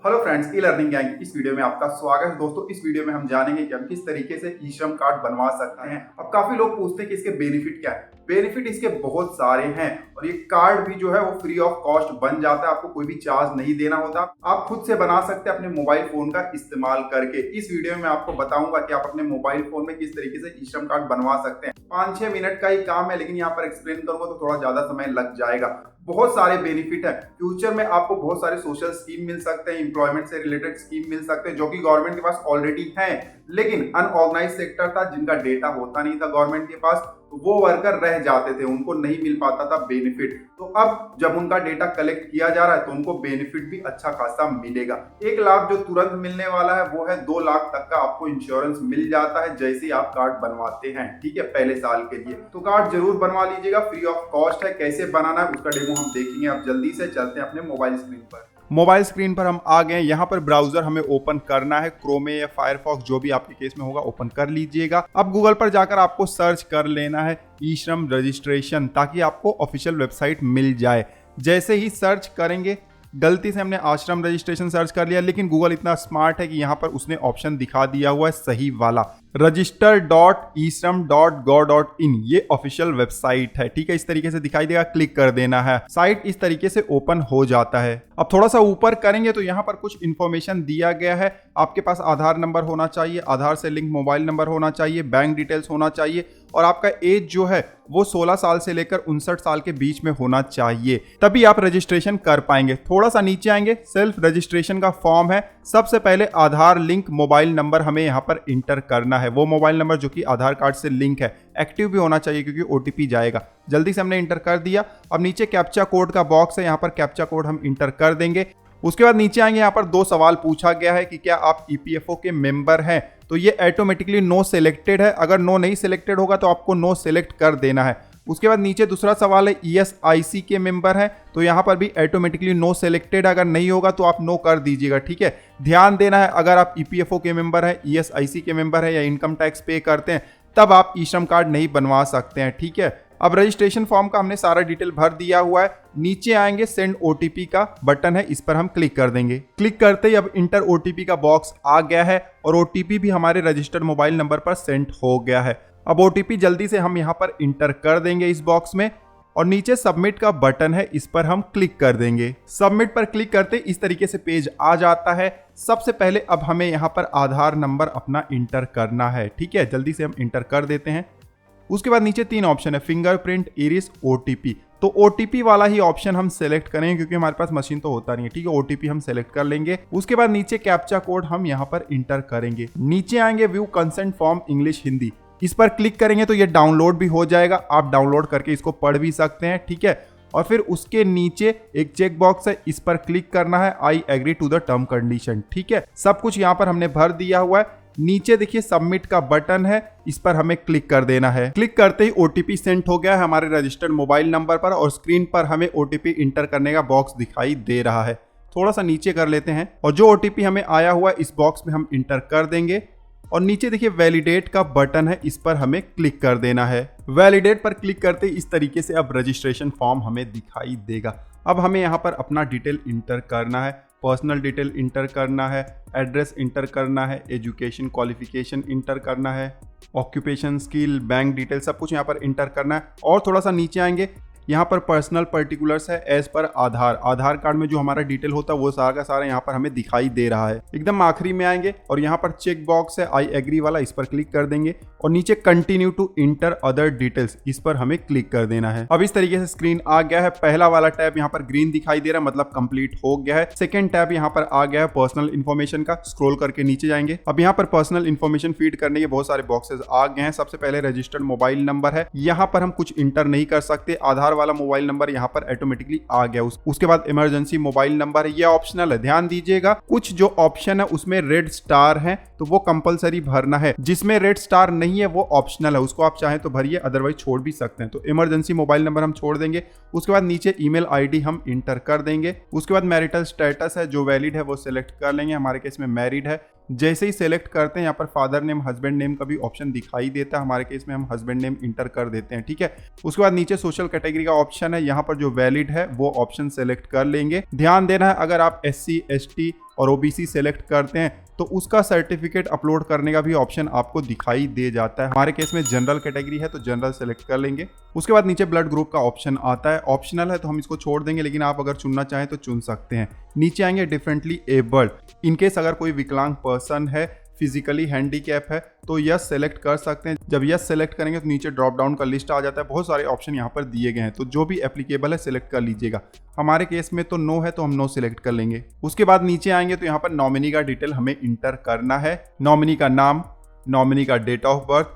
Hello friends, e learning gang इस video में आपका स्वागत है। दोस्तों, इस वीडियो में हम जानेंगे कि हम किस तरीके से ई श्रम कार्ड बनवा सकते हैं। अब काफी लोग पूछते हैं कि इसके बेनिफिट क्या है। बेनिफिट इसके बहुत सारे हैं और ये कार्ड भी जो है वो फ्री ऑफ कॉस्ट बन जाता है। आपको कोई भी चार्ज नहीं देना होता, आप खुद से बना सकते हैं अपने मोबाइल फोन का इस्तेमाल करके। इस वीडियो में आपको बताऊंगा कि आप अपने मोबाइल फोन में किस तरीके से ई श्रम कार्ड बनवा सकते हैं। 5-6 मिनट का ही काम है, लेकिन यहाँ पर एक्सप्लेन करूंगा तो थोड़ा ज्यादा समय लग जाएगा। बहुत सारे बेनिफिट है। फ्यूचर में आपको बहुत सारे सोशल स्कीम मिल सकते हैं, एम्प्लॉयमेंट से रिलेटेड स्कीम मिल सकते हैं जो कि गवर्नमेंट के पास ऑलरेडी है, लेकिन अनऑर्गेनाइज सेक्टर था जिनका डेटा होता नहीं था गवर्नमेंट के पास, तो वो वर्कर रह जाते थे, उनको नहीं मिल पाता था बेनिफिट। तो अब जब उनका डेटा कलेक्ट किया जा रहा है तो उनको बेनिफिट भी अच्छा खासा मिलेगा। एक लाभ जो तुरंत मिलने वाला है वो है 2 लाख तक का आपको इंश्योरेंस मिल जाता है जैसे ही आप कार्ड बनवाते हैं। ठीक है, पहले साल के लिए तो कार्ड जरूर बनवा लीजिएगा, फ्री ऑफ कॉस्ट है। कैसे बनाना है उसका डेमो हम देखेंगे। अब जल्दी से चलते हैं अपने मोबाइल स्क्रीन पर। मोबाइल स्क्रीन पर हम आ गए। यहाँ पर ब्राउजर हमें ओपन करना है, क्रोमे या फायरफॉक्स जो भी आपके केस में होगा ओपन कर लीजिएगा। अब गूगल पर जाकर आपको सर्च कर लेना है ई श्रम रजिस्ट्रेशन, ताकि आपको ऑफिशियल वेबसाइट मिल जाए। जैसे ही सर्च करेंगे, गलती से हमने आश्रम रजिस्ट्रेशन सर्च कर लिया, लेकिन गूगल इतना स्मार्ट है कि यहाँ पर उसने ऑप्शन दिखा दिया हुआ है सही वाला, register.esram.gov.in। ये ऑफिशियल वेबसाइट है। ठीक है, इस तरीके से दिखाई देगा, क्लिक कर देना है। साइट इस तरीके से ओपन हो जाता है। अब थोड़ा सा ऊपर करेंगे तो यहाँ पर कुछ इन्फॉर्मेशन दिया गया है। आपके पास आधार नंबर होना चाहिए, आधार से लिंक मोबाइल नंबर होना चाहिए, बैंक डिटेल्स होना चाहिए और आपका एज जो है वो 16 साल से लेकर 59 साल के बीच में होना चाहिए, तभी आप रजिस्ट्रेशन कर पाएंगे। थोड़ा सा नीचे आएंगे, सेल्फ रजिस्ट्रेशन का फॉर्म है। सबसे पहले आधार लिंक मोबाइल नंबर हमें यहाँ पर इंटर करना है, वो मोबाइल नंबर जो कि आधार कार्ड से लिंक है। एक्टिव भी होना चाहिए क्योंकि ओटीपी जाएगा। जल्दी से हमने इंटर कर दिया। अब नीचे कैप्चा कोड का बॉक्स है, यहाँ पर कैप्चा कोड हम इंटर कर देंगे। उसके बाद नीचे आएंगे, यहाँ पर 2 सवाल पूछा गया है कि क्या आप ईपीएफओ के मेंबर हैं, तो ये ऑटोमेटिकली नो सिलेक्टेड है। अगर नो नहीं सिलेक्टेड होगा तो आपको नो सिलेक्ट कर देना है। उसके बाद नीचे दूसरा सवाल है ईएसआईसी के मेंबर हैं, तो यहाँ पर भी ऑटोमेटिकली नो सिलेक्टेड, अगर नहीं होगा तो आप नो कर दीजिएगा। ठीक है, ध्यान देना है, अगर आप ईपीएफओ के मेंबर हैं, ईएसआईसी के मेंबर हैं या इनकम टैक्स पे करते हैं तब आप ई श्रम कार्ड नहीं बनवा सकते हैं। ठीक है, अब रजिस्ट्रेशन फॉर्म का हमने सारा डिटेल भर दिया हुआ है। नीचे आएंगे, सेंड ओटीपी का बटन है, इस पर हम क्लिक कर देंगे। क्लिक करते ही अब इंटर ओटीपी का बॉक्स आ गया है और ओटीपी भी हमारे रजिस्टर्ड मोबाइल नंबर पर सेंड हो गया है। अब ओटीपी जल्दी से हम यहाँ पर इंटर कर देंगे इस बॉक्स में और नीचे सबमिट का बटन है, इस पर हम क्लिक कर देंगे। सबमिट पर क्लिक करते इस तरीके से पेज आ जाता है। सबसे पहले अब हमें यहाँ पर आधार नंबर अपना इंटर करना है। ठीक है, जल्दी से हम इंटर कर देते हैं। उसके बाद नीचे 3 ऑप्शन है, फिंगरप्रिंट, इरिस, ओटीपी। तो ओटीपी वाला ही ऑप्शन हम सेलेक्ट करेंगे क्योंकि हमारे पास मशीन तो होता नहीं है। ठीक है, ओटीपी हम सेलेक्ट कर लेंगे। उसके बाद नीचे कैप्चा कोड हम यहाँ पर इंटर करेंगे। नीचे आएंगे, view consent form English Hindi, इस पर क्लिक करेंगे तो ये डाउनलोड भी हो जाएगा। आप डाउनलोड करके इसको पढ़ भी सकते हैं। ठीक है, और फिर उसके नीचे एक चेक बॉक्स है, इस पर क्लिक करना है, I agree to the term condition. ठीक है, सब कुछ यहाँ पर हमने भर दिया हुआ है। नीचे देखिए सबमिट का बटन है, इस पर हमें क्लिक कर देना है। क्लिक करते ही ओटीपी सेंड हो गया है हमारे रजिस्टर्ड मोबाइल नंबर पर और स्क्रीन पर हमें ओटीपी इंटर करने का बॉक्स दिखाई दे रहा है। थोड़ा सा नीचे कर लेते हैं और जो ओटीपी हमें आया हुआ है इस बॉक्स में हम इंटर कर देंगे और नीचे देखिए वैलिडेट का बटन है, इस पर हमें क्लिक कर देना है। वैलिडेट पर क्लिक करते इस तरीके से अब रजिस्ट्रेशन फॉर्म हमें दिखाई देगा। अब हमें यहाँ पर अपना डिटेल इंटर करना है, पर्सनल डिटेल इंटर करना है, एड्रेस इंटर करना है, एजुकेशन क्वालिफिकेशन इंटर करना है, ऑक्यूपेशन स्किल, बैंक डिटेल, सब कुछ यहाँ पर इंटर करना है। और थोड़ा सा नीचे आएंगे, यहाँ पर पर्सनल पर्टिकुलर्स है एज पर आधार। आधार कार्ड में जो हमारा डिटेल होता है वो सारा का सारा यहाँ पर हमें दिखाई दे रहा है। एकदम आखिरी में आएंगे और यहाँ पर चेक बॉक्स है आई एग्री वाला, इस पर क्लिक कर देंगे और नीचे continue to enter other details, इस पर हमें क्लिक कर देना है। अब इस तरीके से स्क्रीन आ गया है। पहला वाला टैब यहाँ पर ग्रीन दिखाई दे रहा है, मतलब कंप्लीट हो गया है। सेकंड टैब यहाँ पर आ गया है पर्सनल इन्फॉर्मेशन का। स्क्रॉल करके नीचे जाएंगे, अब यहाँ पर पर्सनल इन्फॉर्मेशन फीड करने के बहुत सारे बॉक्सेस आ गए हैं। सबसे पहले रजिस्टर्ड मोबाइल नंबर है, यहाँ पर हम कुछ इंटर नहीं कर सकते। आधार वाला मोबाइल नंबर यहाँ पर ऑटोमेटिकली आ गया। उसके बाद इमरजेंसी मोबाइल नंबर है, ये ऑप्शनल है, ध्यान दीजिएगा। कुछ जो ऑप्शन है उसमें रेड स्टार है तो वो कंपलसरी भरना है, जिसमें रेड स्टार नहीं है वो ऑप्शनल है, उसको आप चाहें तो भरिए, अदरवाइज छोड़ भी सकते हैं। तो इमरजेंसी मोबाइल नंबर हम छोड़ देंगे। उसके बाद नीचे ईमेल आईडी हम इंटर कर देंगे। उसके बाद मैरिटल स्टेटस है, जो वैलिड है वो सिलेक्ट कर लेंगे। हमारे केस में मैरिड है। जैसे ही सेलेक्ट करते हैं यहाँ पर फादर नेम हस्बैंड नेम का भी ऑप्शन दिखाई देता है। हमारे केस में हम हस्बैंड नेम इंटर कर देते हैं। ठीक है, उसके बाद नीचे सोशल कैटेगरी का ऑप्शन है, यहाँ पर जो वैलिड है वो ऑप्शन सेलेक्ट कर लेंगे। ध्यान देना है, अगर आप SC ST और ओबीसी सेलेक्ट करते हैं तो उसका सर्टिफिकेट अपलोड करने का भी ऑप्शन आपको दिखाई दे जाता है। हमारे केस में जनरल कैटेगरी है तो जनरल सेलेक्ट कर लेंगे। उसके बाद नीचे ब्लड ग्रुप का ऑप्शन आता है, ऑप्शनल है तो हम इसको छोड़ देंगे, लेकिन आप अगर चुनना चाहें तो चुन सकते हैं। नीचे आएंगे डिफरेंटली एबल्ड, इनकेस अगर कोई विकलांग पर्सन है, फिजिकली हैंडीकैप है तो यस सेलेक्ट कर सकते हैं। जब यस सेलेक्ट करेंगे तो नीचे ड्रॉप डाउन का लिस्ट आ जाता है, बहुत सारे ऑप्शन यहाँ पर दिए गए हैं, तो जो भी एप्लीकेबल है सिलेक्ट कर लीजिएगा। हमारे केस में तो नो है तो हम नो सिलेक्ट कर लेंगे। उसके बाद नीचे आएंगे तो यहाँ पर नॉमिनी का डिटेल हमें इंटर करना है। नॉमिनी का नाम, नॉमिनी का डेट ऑफ बर्थ,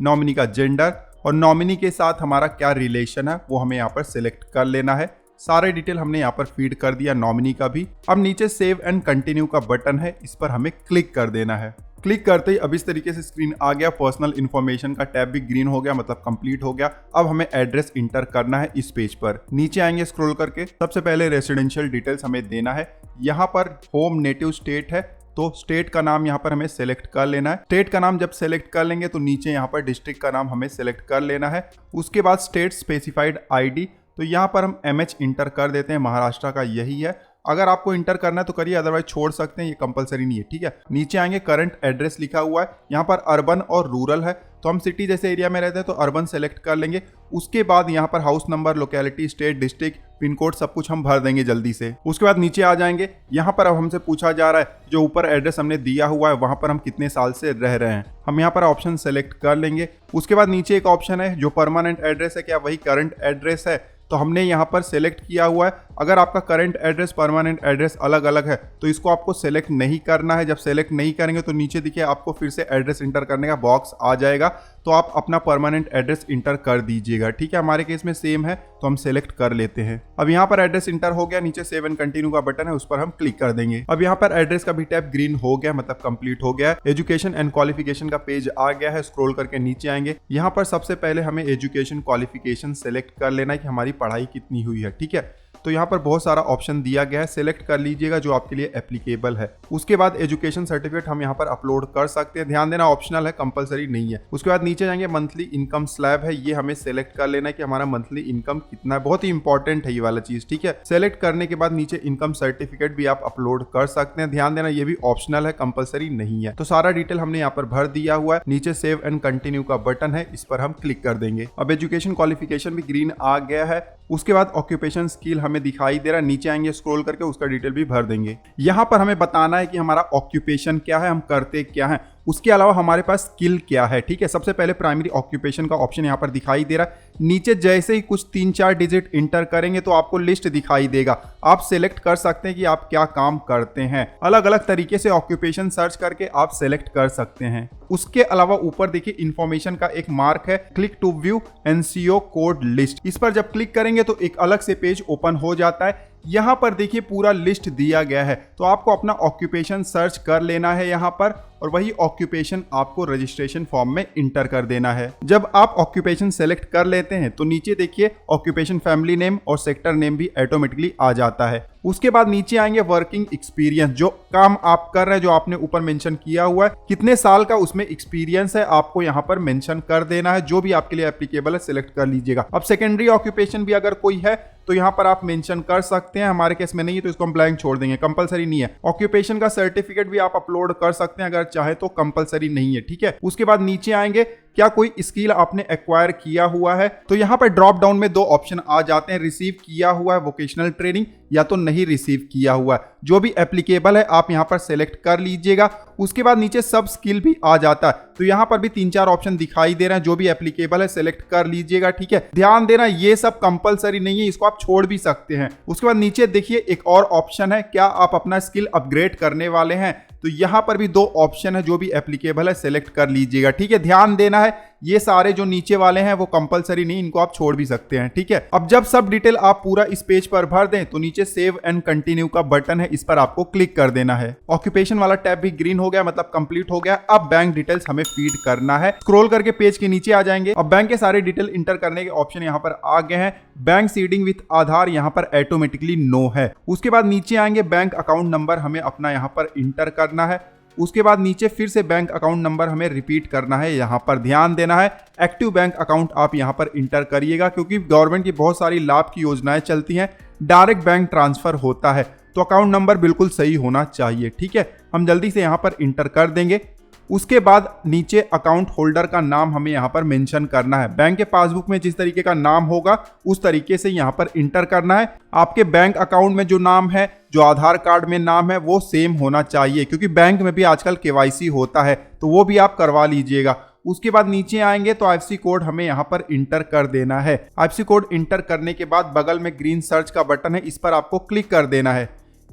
नॉमिनी का जेंडर और नॉमिनी के साथ हमारा क्या रिलेशन है वो हमें यहाँ पर सिलेक्ट कर लेना है। सारे डिटेल हमने यहाँ पर फीड कर दिया नॉमिनी का भी। अब नीचे सेव एंड कंटिन्यू का बटन है, इस पर हमें क्लिक कर देना है। क्लिक करते ही अब इस तरीके से स्क्रीन आ गया। पर्सनल इन्फॉर्मेशन का टैब भी ग्रीन हो गया, मतलब कंप्लीट हो गया। अब हमें एड्रेस इंटर करना है इस पेज पर। नीचे आएंगे स्क्रॉल करके, सबसे पहले रेसिडेंशियल डिटेल्स हमें देना है। यहाँ पर होम नेटिव स्टेट है तो स्टेट का नाम यहाँ पर हमें सेलेक्ट कर लेना है। स्टेट का नाम जब सेलेक्ट कर लेंगे तो नीचे यहाँ पर डिस्ट्रिक्ट का नाम हमें सेलेक्ट कर लेना है। उसके बाद स्टेट स्पेसिफाइड आईडी, तो यहाँ पर हम MH इंटर कर देते हैं, महाराष्ट्र का यही है। अगर आपको इंटर करना है तो करिए, अदरवाइज छोड़ सकते हैं, ये कंपलसरी नहीं है, ठीक है। नीचे आएंगे करंट एड्रेस लिखा हुआ है, यहाँ पर अर्बन और रूरल है तो हम सिटी जैसे एरिया में रहते हैं तो अर्बन सेलेक्ट कर लेंगे। उसके बाद यहाँ पर house number, locality, state, district, pin code सब कुछ हम भर देंगे जल्दी से। उसके बाद नीचे आ जाएंगे, यहाँ पर अब हमसे पूछा जा रहा है जो ऊपर एड्रेस हमने दिया हुआ है वहाँ पर हम कितने साल से रह रहे हैं, हम यहाँ पर ऑप्शन सेलेक्ट कर लेंगे। उसके बाद नीचे एक ऑप्शन है जो परमानेंट एड्रेस है, क्या वही करंट एड्रेस है, तो हमने यहाँ पर सेलेक्ट किया हुआ है। अगर आपका करंट एड्रेस परमानेंट एड्रेस अलग अलग है तो इसको आपको सेलेक्ट नहीं करना है। जब सेलेक्ट नहीं करेंगे तो नीचे देखिए आपको फिर से एड्रेस इंटर करने का बॉक्स आ जाएगा, तो आप अपना परमानेंट एड्रेस इंटर कर दीजिएगा, ठीक है। हमारे केस में सेम है तो हम सेलेक्ट कर लेते हैं। अब यहाँ पर एड्रेस इंटर हो गया, नीचे सेव एंड कंटिन्यू का बटन है, उस पर हम क्लिक कर देंगे। अब यहाँ पर एड्रेस का भी टैब ग्रीन हो गया, मतलब कंप्लीट हो गया है। एजुकेशन एंड क्वालिफिकेशन का पेज आ गया है। स्क्रॉल करके नीचे आएंगे, यहाँ पर सबसे पहले हमें एजुकेशन क्वालिफिकेशन सेलेक्ट कर लेना है कि हमारी पढ़ाई कितनी हुई है, ठीक है। तो यहाँ पर बहुत सारा ऑप्शन दिया गया है, सिलेक्ट कर लीजिएगा जो आपके लिए एप्लीकेबल है। उसके बाद एजुकेशन सर्टिफिकेट हम यहाँ पर अपलोड कर सकते हैं, ध्यान देना ऑप्शनल है, कंपलसरी नहीं है। उसके बाद नीचे जाएंगे, मंथली इनकम स्लैब है, ये हमें सेलेक्ट कर लेना है कि हमारा मंथली इनकम कितना है, बहुत ही इंपॉर्टेंट है ये वाला चीज, ठीक है। सेलेक्ट करने के बाद नीचे इनकम सर्टिफिकेट भी आप अपलोड कर सकते हैं, ध्यान देना ये भी ऑप्शनल है, कंपलसरी नहीं है। तो सारा डिटेल हमने यहाँ पर भर दिया हुआ है। नीचे सेव एंड कंटिन्यू का बटन है, इस पर हम क्लिक कर देंगे। अब एजुकेशन क्वालिफिकेशन भी ग्रीन आ गया है। उसके बाद ऑक्यूपेशन स्किल हमें दिखाई दे रहा है, नीचे आएंगे स्क्रॉल करके उसका डिटेल भी भर देंगे। यहाँ पर हमें बताना है कि हमारा ऑक्यूपेशन क्या है, हम करते क्या है, उसके अलावा हमारे पास स्किल क्या है, ठीक है। सबसे पहले प्राइमरी ऑक्यूपेशन का ऑप्शन यहाँ पर दिखाई दे रहा है। नीचे जैसे ही कुछ 3-4 डिजिट इंटर करेंगे तो आपको लिस्ट दिखाई देगा, आप सेलेक्ट कर सकते हैं कि आप क्या काम करते हैं। अलग अलग तरीके से ऑक्यूपेशन सर्च करके आप सेलेक्ट कर सकते हैं। उसके अलावा ऊपर देखिए इंफॉर्मेशन का एक मार्क है, click to view NCO code list, इस पर जब क्लिक करेंगे तो एक अलग से पेज ओपन हो जाता है। यहाँ पर देखिए पूरा लिस्ट दिया गया है, तो आपको अपना ऑक्यूपेशन सर्च कर लेना है यहाँ पर, और वही ऑक्यूपेशन आपको रजिस्ट्रेशन फॉर्म में इंटर कर देना है। जब आप ऑक्यूपेशन सेलेक्ट कर लेते हैं तो नीचे देखिए ऑक्यूपेशन, फैमिली नेम और सेक्टर नेम भी ऑटोमेटिकली आ जाता है। उसके बाद नीचे आएंगे वर्किंग एक्सपीरियंस, जो काम आप कर रहे हैं, जो आपने ऊपर मेंशन किया हुआ है, कितने साल का उसमें एक्सपीरियंस है आपको यहाँ पर मेंशन कर देना है। जो भी आपके लिए एप्लीकेबल है सिलेक्ट कर लीजिएगा। अब सेकेंडरी ऑक्यूपेशन भी अगर कोई है तो यहाँ पर आप मेंशन कर सकते हैं, हमारे केस में नहीं है तो इसको हम ब्लैंक छोड़ देंगे, कंपलसरी नहीं है। ऑक्यूपेशन का सर्टिफिकेट भी आप अपलोड कर सकते हैं अगर चाहे तो, कंपलसरी नहीं है, ठीक है। उसके बाद नीचे आएंगे, क्या कोई स्किल आपने एक्वायर किया हुआ है, तो यहाँ पर ड्रॉप डाउन में 2 ऑप्शन आ जाते हैं, रिसीव किया हुआ है वोकेशनल ट्रेनिंग या तो नहीं रिसीव किया हुआ है। जो भी एप्लीकेबल है आप यहाँ पर सेलेक्ट कर लीजिएगा। उसके बाद नीचे सब स्किल भी आ जाता है, तो यहाँ पर भी 3-4 ऑप्शन दिखाई दे रहे हैं, जो भी एप्लीकेबल है सेलेक्ट कर लीजिएगा, ठीक है। ध्यान देना ये सब कंपलसरी नहीं है, इसको आप छोड़ भी सकते हैं। उसके बाद नीचे देखिए एक और ऑप्शन है, क्या आप अपना स्किल अपग्रेड करने वाले हैं, तो यहाँ पर भी 2 ऑप्शन है, जो भी एप्लीकेबल है सेलेक्ट कर लीजिएगा, ठीक है। ध्यान देना है ये सारे जो नीचे वाले हैं वो कंपलसरी नहीं, इनको आप छोड़ भी सकते हैं, ठीक है। अब जब सब डिटेल आप पूरा इस पेज पर भर दें तो नीचे सेव एंड कंटिन्यू का बटन है, इस पर आपको क्लिक कर देना है। ऑक्यूपेशन वाला टैब भी ग्रीन हो गया, मतलब कंप्लीट हो गया। अब बैंक डिटेल्स हमें फीड करना है। स्क्रॉल करके पेज के नीचे आ जाएंगे। अब बैंक के सारे डिटेल इंटर करने के ऑप्शन यहाँ पर आ गए हैं। बैंक सीडिंग विथ आधार यहाँ पर ऑटोमेटिकली नो है। उसके बाद नीचे आएंगे, बैंक अकाउंट नंबर हमें अपना यहाँ पर इंटर करना है। उसके बाद नीचे फिर से बैंक अकाउंट नंबर हमें रिपीट करना है। यहाँ पर ध्यान देना है एक्टिव बैंक अकाउंट आप यहाँ पर इंटर करिएगा, क्योंकि गवर्नमेंट की बहुत सारी लाभ की योजनाएं चलती हैं, डायरेक्ट बैंक ट्रांसफर होता है, तो अकाउंट नंबर बिल्कुल सही होना चाहिए। ठीक है, हम जल्दी से यहाँ पर इंटर कर देंगे। उसके बाद नीचे अकाउंट होल्डर का नाम हमें यहाँ पर मेंशन करना है। बैंक के पासबुक में जिस तरीके का नाम होगा उस तरीके से यहाँ पर इंटर करना है। आपके बैंक अकाउंट में जो नाम है, जो आधार कार्ड में नाम है, वो सेम होना चाहिए, क्योंकि बैंक में भी आजकल केवाईसी होता है, तो वो भी आप करवा लीजिएगा। उसके बाद नीचे आएंगे तो आईएफएससी कोड हमें यहाँ पर इंटर कर देना है। आईएफएससी कोड इंटर करने के बाद बगल में ग्रीन सर्च का बटन है, इस पर आपको क्लिक कर देना है।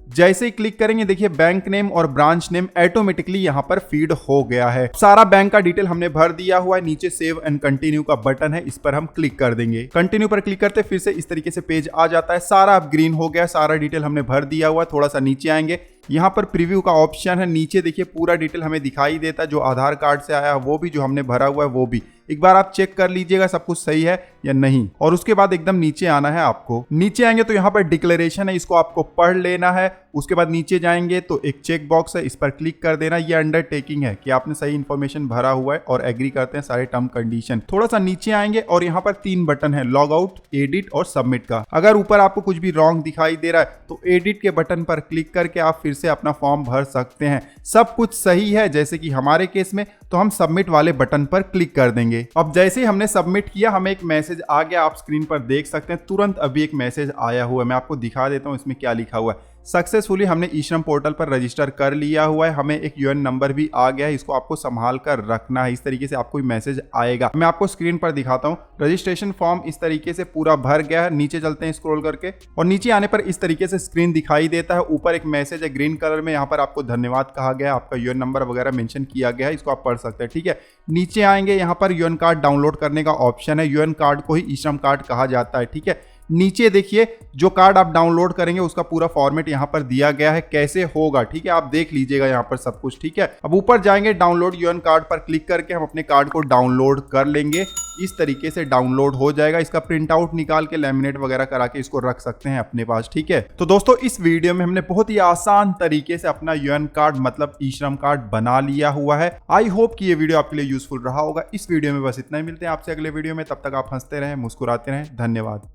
जैसे ही क्लिक करेंगे देखिए बैंक नेम और ब्रांच नेम ऑटोमेटिकली यहाँ पर फीड हो गया है। सारा बैंक का डिटेल हमने भर दिया हुआ है। नीचे सेव एंड कंटिन्यू का बटन है, इस पर हम क्लिक कर देंगे। कंटिन्यू पर क्लिक करते फिर से इस तरीके से पेज आ जाता है। सारा अब ग्रीन हो गया, सारा डिटेल हमने भर दिया हुआ है। थोड़ा सा नीचे आएंगे, यहाँ पर प्रीव्यू का ऑप्शन है। नीचे देखिए पूरा डिटेल हमें दिखाई देता है, जो आधार कार्ड से आया है वो भी, जो हमने भरा हुआ है वो भी। एक बार आप चेक कर लीजिएगा सब कुछ सही है या नहीं। और उसके बाद एकदम नीचे आना है आपको। नीचे आएंगे तो यहाँ पर डिक्लेरेशन है, इसको आपको पढ़ लेना है। उसके बाद नीचे जाएंगे तो एक चेक बॉक्स है, इस पर क्लिक कर देना। ये अंडरटेकिंग है कि आपने सही इन्फॉर्मेशन भरा हुआ है और एग्री करते हैं सारे टर्म कंडीशन। थोड़ा सा नीचे आएंगे और यहाँ पर 3 बटन है, लॉग आउट, एडिट और सबमिट का। अगर ऊपर आपको कुछ भी रॉन्ग दिखाई दे रहा है तो एडिट के बटन पर क्लिक करके आप फिर से अपना फॉर्म भर सकते हैं। सब कुछ सही है जैसे कि हमारे केस में, तो हम सबमिट वाले बटन पर क्लिक कर देंगे। अब जैसे ही हमने सबमिट किया हमें एक मैसेज आ गया, आप स्क्रीन पर देख सकते हैं। तुरंत अभी एक मैसेज आया हुआ है, मैं आपको दिखा देता हूं इसमें क्या लिखा हुआ है। सक्सेसफुली हमने ई श्रम पोर्टल पर रजिस्टर कर लिया हुआ है। हमें एक यूएन नंबर भी आ गया है, इसको आपको संभाल कर रखना है। इस तरीके से आपको मैसेज आएगा। मैं आपको स्क्रीन पर दिखाता हूँ। रजिस्ट्रेशन फॉर्म इस तरीके से पूरा भर गया है। नीचे चलते हैं स्क्रॉल करके, और नीचे आने पर इस तरीके से स्क्रीन दिखाई देता है। ऊपर एक मैसेज है ग्रीन कलर में, यहाँ पर आपको धन्यवाद कहा गया है, आपका यूएन नंबर वगैरह मेंशन किया गया है, इसको आप पढ़ सकते हैं। ठीक है, नीचे आएंगे, यहाँ पर यूएन कार्ड डाउनलोड करने का ऑप्शन है। यूएन कार्ड को ही ई श्रम कार्ड कहा जाता है। ठीक है, नीचे देखिए जो कार्ड आप डाउनलोड करेंगे उसका पूरा फॉर्मेट यहाँ पर दिया गया है, कैसे होगा। ठीक है, आप देख लीजिएगा यहाँ पर सब कुछ। ठीक है, अब ऊपर जाएंगे, डाउनलोड यूएन कार्ड पर क्लिक करके हम अपने कार्ड को डाउनलोड कर लेंगे। इस तरीके से डाउनलोड हो जाएगा। इसका प्रिंट आउट निकाल के लैमिनेट वगैरह करा के इसको रख सकते हैं अपने पास। ठीक है, तो दोस्तों इस वीडियो में हमने बहुत ही आसान तरीके से अपना यूएन कार्ड मतलब ई श्रम कार्ड बना लिया हुआ है। आई होप कि ये वीडियो आपके लिए यूजफुल रहा होगा। इस वीडियो में बस इतना ही, मिलते हैं आपसे अगले वीडियो में। तब तक आप हंसते रहें, मुस्कुराते रहें। धन्यवाद।